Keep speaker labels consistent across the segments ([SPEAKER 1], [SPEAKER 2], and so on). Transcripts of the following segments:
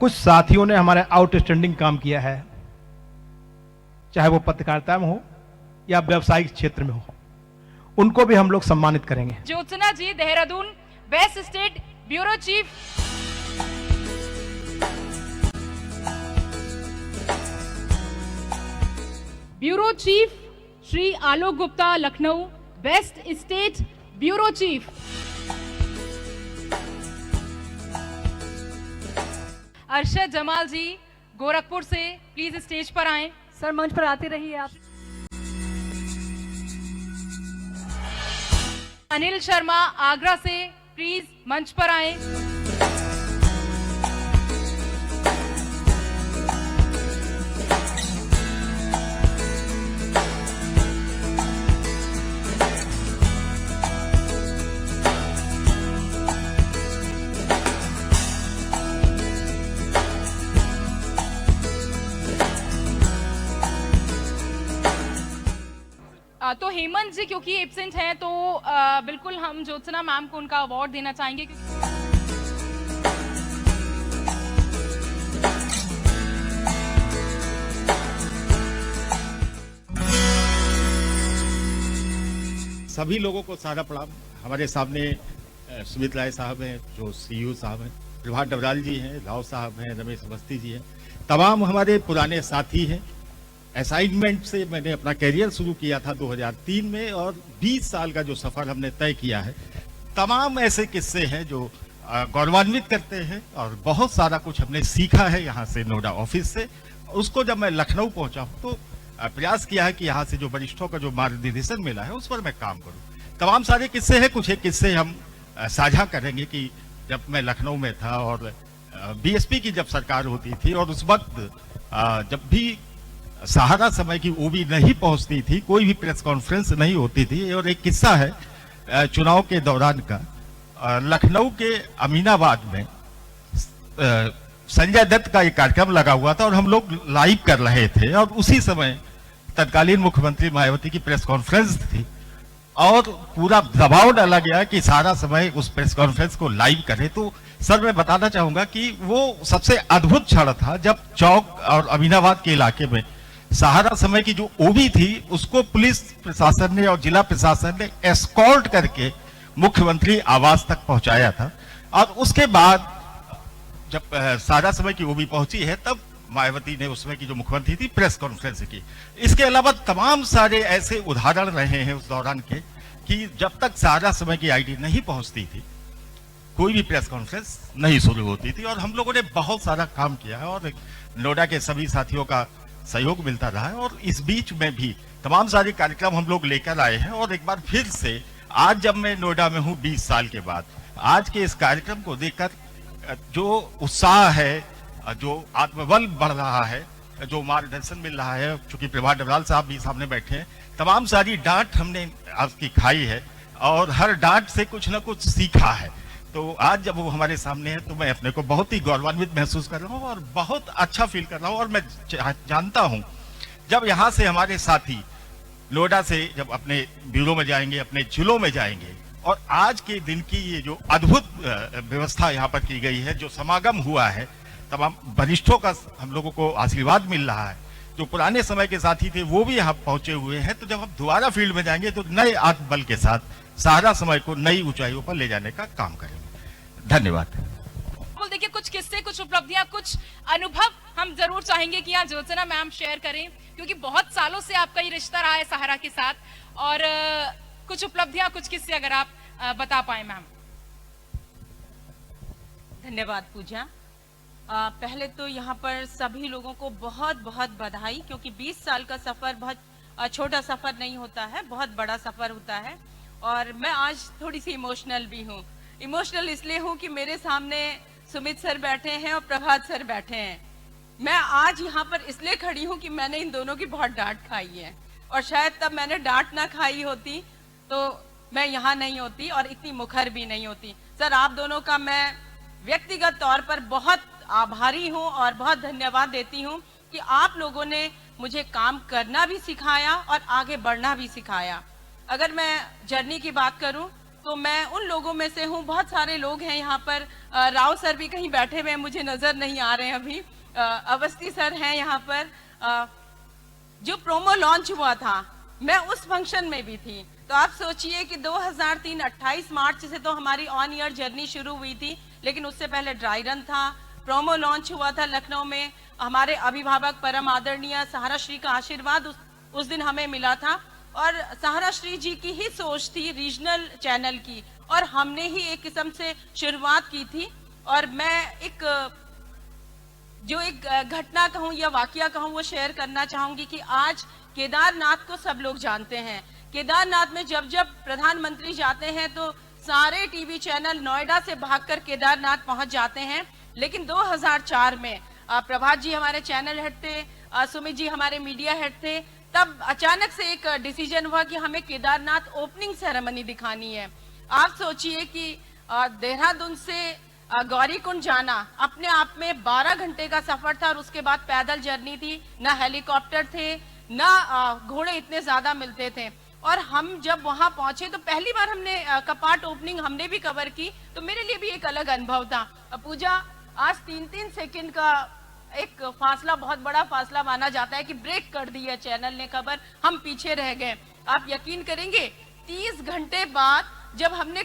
[SPEAKER 1] कुछ साथियों ने हमारे आउटस्टैंडिंग काम किया है, चाहे वो पत्रकारिता में हो या व्यावसायिक क्षेत्र में हो, उनको भी हम लोग सम्मानित करेंगे।
[SPEAKER 2] Jyotsna ji, Dehradun west state bureau chief. Bureau chief Shri Alok Gupta, Lucknow west state bureau chief. Arshad Jamal ji, Gorakhpur से, प्लीज स्टेज पर आएं।
[SPEAKER 3] सर मंच पर आते रहिए आप।
[SPEAKER 2] अनिल शर्मा, आगरा से, प्लीज मंच पर आएं। तो हेमंत जी क्योंकि एब्सेंट हैं, तो बिल्कुल हम ज्योत्सना मैम को उनका अवार्ड देना चाहेंगे।
[SPEAKER 4] सभी लोगों को सारा प्रणाम। हमारे सामने सुमित राय साहब हैं, जो सीईओ साहब हैं, प्रभात डबराल जी हैं, राव साहब हैं, रमेश अवस्थी जी हैं, तमाम हमारे पुराने साथी हैं। असाइनमेंट से मैंने अपना कैरियर शुरू किया था 2003 में, और 20 साल का जो सफर हमने तय किया है, तमाम ऐसे किस्से हैं जो गौरवान्वित करते हैं, और बहुत सारा कुछ हमने सीखा है यहाँ से, नोएडा ऑफिस से। उसको जब मैं लखनऊ पहुंचा हूँ तो प्रयास किया है कि यहाँ से जो वरिष्ठों का जो मार्गदर्शन मिला है उस पर मैं काम करूँ। तमाम सारे किस्से हैं, कुछ एक किस्से हम साझा करेंगे कि जब मैं लखनऊ में था और बीएसपी की जब सरकार होती थी, और उस वक्त जब भी सहारा समय की ओबी नहीं पहुंचती थी, कोई भी प्रेस कॉन्फ्रेंस नहीं होती थी। और एक किस्सा है चुनाव के दौरान का, लखनऊ के अमीनाबाद में संजय दत्त का एक कार्यक्रम लगा हुआ था और हम लोग लाइव कर रहे थे, और उसी समय तत्कालीन मुख्यमंत्री मायावती की प्रेस कॉन्फ्रेंस थी, और पूरा दबाव डाला गया कि सारा समय उस प्रेस कॉन्फ्रेंस को लाइव करे। तो सर मैं बताना चाहूंगा कि वो सबसे अद्भुत क्षण था जब चौक और अमीनाबाद के इलाके में सहारा समय की जो ओबी थी उसको पुलिस प्रशासन ने और जिला प्रशासन ने एस्कॉर्ट करके मुख्यमंत्री आवास तक पहुंचाया था। और उसके बाद जब सहारा समय की ओबी पहुंची है, तब मायावती ने उसमें की जो मुख्यमंत्री थी प्रेस कॉन्फ्रेंस की। इसके अलावा तमाम सारे ऐसे उदाहरण रहे हैं उस दौरान के, कि जब तक सहारा समय की आईडी नहीं पहुंचती थी कोई भी प्रेस कॉन्फ्रेंस नहीं शुरू होती थी। और हम लोगों ने बहुत सारा काम किया है, और नोएडा के सभी साथियों का सहयोग मिलता रहा है, और इस बीच में भी तमाम सारे कार्यक्रम हम लोग लेकर आए हैं। और एक बार फिर से आज जब मैं नोएडा में हूं 20 साल के बाद, आज के इस कार्यक्रम को देखकर जो उत्साह है, जो आत्मबल बढ़ रहा है, जो मार्गदर्शन मिल रहा है, चूंकि प्रभात डबराल साहब भी सामने बैठे हैं, तमाम सारी डांट हमने आपकी खाई है और हर डांट से कुछ ना कुछ सीखा है। तो आज जब वो हमारे सामने है तो मैं अपने को बहुत ही गौरवान्वित महसूस कर रहा हूँ और बहुत अच्छा फील कर रहा हूँ। और मैं जानता हूँ जब यहाँ से हमारे साथी नोएडा से जब अपने ब्यूरो में जाएंगे, अपने जिलों में जाएंगे, और आज के दिन की ये जो अद्भुत व्यवस्था यहाँ पर की गई है, जो समागम हुआ है, तमाम वरिष्ठों का हम लोगों को आशीर्वाद मिल रहा है, जो पुराने समय के साथी थे वो भी यहाँ पहुंचे हुए हैं। तो जब हम दोबारा फील्ड में जाएंगे तो नए आत्मबल के साथ सहारा समय को नई ऊंचाइयों पर ले जाने का काम करेंगे। धन्यवाद।
[SPEAKER 2] देखिए, कुछ किस्से, कुछ उपलब्धियां, कुछ अनुभव हम जरूर चाहेंगे कि यहाँ ज्योत्सना मैम शेयर करें, क्योंकि बहुत सालों से आपका ये रिश्ता रहा है सहारा के साथ। और कुछ उपलब्धियां, कुछ किस्से अगर आप बता पाए मैम।
[SPEAKER 5] धन्यवाद पूजा। पहले तो यहाँ पर सभी लोगों को बहुत बहुत बधाई, क्योंकि 20 साल का सफर बहुत छोटा सफर नहीं होता है, बहुत बड़ा सफर होता है। और मैं आज थोड़ी सी इमोशनल भी हूँ। इमोशनल इसलिए हूँ कि मेरे सामने सुमित सर बैठे हैं और प्रभात सर बैठे हैं। मैं आज यहाँ पर इसलिए खड़ी हूँ कि मैंने इन दोनों की बहुत डांट खाई है, और शायद तब मैंने डांट ना खाई होती तो मैं यहाँ नहीं होती और इतनी मुखर भी नहीं होती। सर, आप दोनों का मैं व्यक्तिगत तौर पर बहुत आभारी हूँ और बहुत धन्यवाद देती हूँ कि आप लोगों ने मुझे काम करना भी सिखाया और आगे बढ़ना भी सिखाया। अगर मैं जर्नी की बात करूँ तो मैं उन लोगों में से हूँ। बहुत सारे लोग हैं यहाँ पर, राव सर भी कहीं बैठे हुए हैं, मुझे नजर नहीं आ रहे हैं अभी। अवस्थी सर हैं यहाँ पर। जो प्रोमो लॉन्च हुआ था, मैं उस फंक्शन में भी थी। तो आप सोचिए कि 2003 28 मार्च से तो हमारी ऑन ईयर जर्नी शुरू हुई थी, लेकिन उससे पहले ड्राई रन था, प्रोमो लॉन्च हुआ था लखनऊ में। हमारे अभिभावक परम आदरणीय सहारा श्री का आशीर्वाद उस दिन हमें मिला था, और सहारा श्री जी की ही सोच थी रीजनल चैनल की, और हमने ही एक किस्म से शुरुआत की थी। और मैं एक घटना कहूँ या वाकया कहूँ वो शेयर करना चाहूंगी कि आज केदारनाथ को सब लोग जानते हैं। केदारनाथ में जब जब प्रधानमंत्री जाते हैं तो सारे टीवी चैनल नोएडा से भागकर केदारनाथ पहुंच जाते हैं। लेकिन 2004 में प्रभात जी हमारे चैनल हेड थे, सुमित जी हमारे मीडिया हेड थे, तब अचानक से एक डिसीजन हुआ कि हमें केदारनाथ ओपनिंग सेरेमनी दिखानी है। आप सोचिए कि देहरादून से गौरीकुंड जाना अपने आप में 12 घंटे का सफर था, और उसके बाद पैदल जर्नी थी, ना हेलीकॉप्टर थे, ना घोड़े इतने ज्यादा मिलते थे। और हम जब वहां पहुंचे तो पहली बार हमने कपाट ओपनिंग हमने भी कवर की, तो मेरे लिए भी एक अलग अनुभव था। पूजा, आज 3-3 सेकंड का एक फासला बहुत बड़ा फासला माना जाता है कि ब्रेक कर दी है चैनल ने खबर, हम पीछे रह गए। आप यकीन करेंगे 30 घंटे बाद जब हमने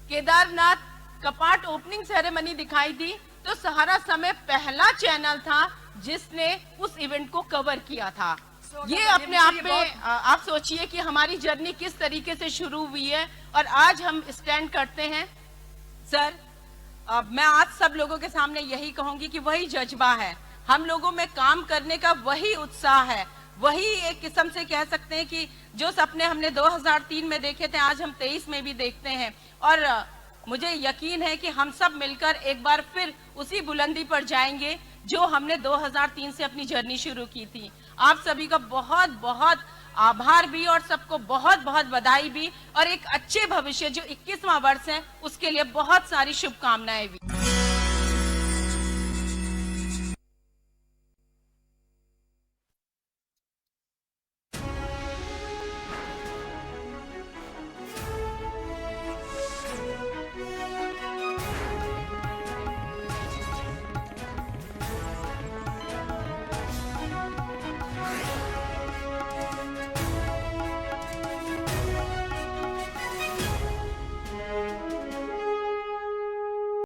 [SPEAKER 5] केदारनाथ कपाट ओपनिंग सेरेमनी दिखाई थी, तो सहारा समय पहला चैनल था जिसने उस इवेंट को कवर किया था। ये अपने आप में आप सोचिए कि हमारी जर्नी किस तरीके से शुरू हुई है, और आज हम स्टैंड करते हैं। सर, मैं आज सब लोगों के सामने यही कहूंगी कि वही जज्बा है, हम लोगों में काम करने का वही उत्साह है, वही एक किस्म से कह सकते हैं कि जो सपने हमने 2003 में देखे थे आज हम 23 में भी देखते हैं। और मुझे यकीन है कि हम सब मिलकर एक बार फिर उसी बुलंदी पर जाएंगे जो हमने 2003 से अपनी जर्नी शुरू की थी। आप सभी का बहुत बहुत आभार भी, और सबको बहुत बहुत बधाई भी, और एक अच्छे भविष्य जो 21वां वर्ष है उसके लिए बहुत सारी शुभकामनाएं भी।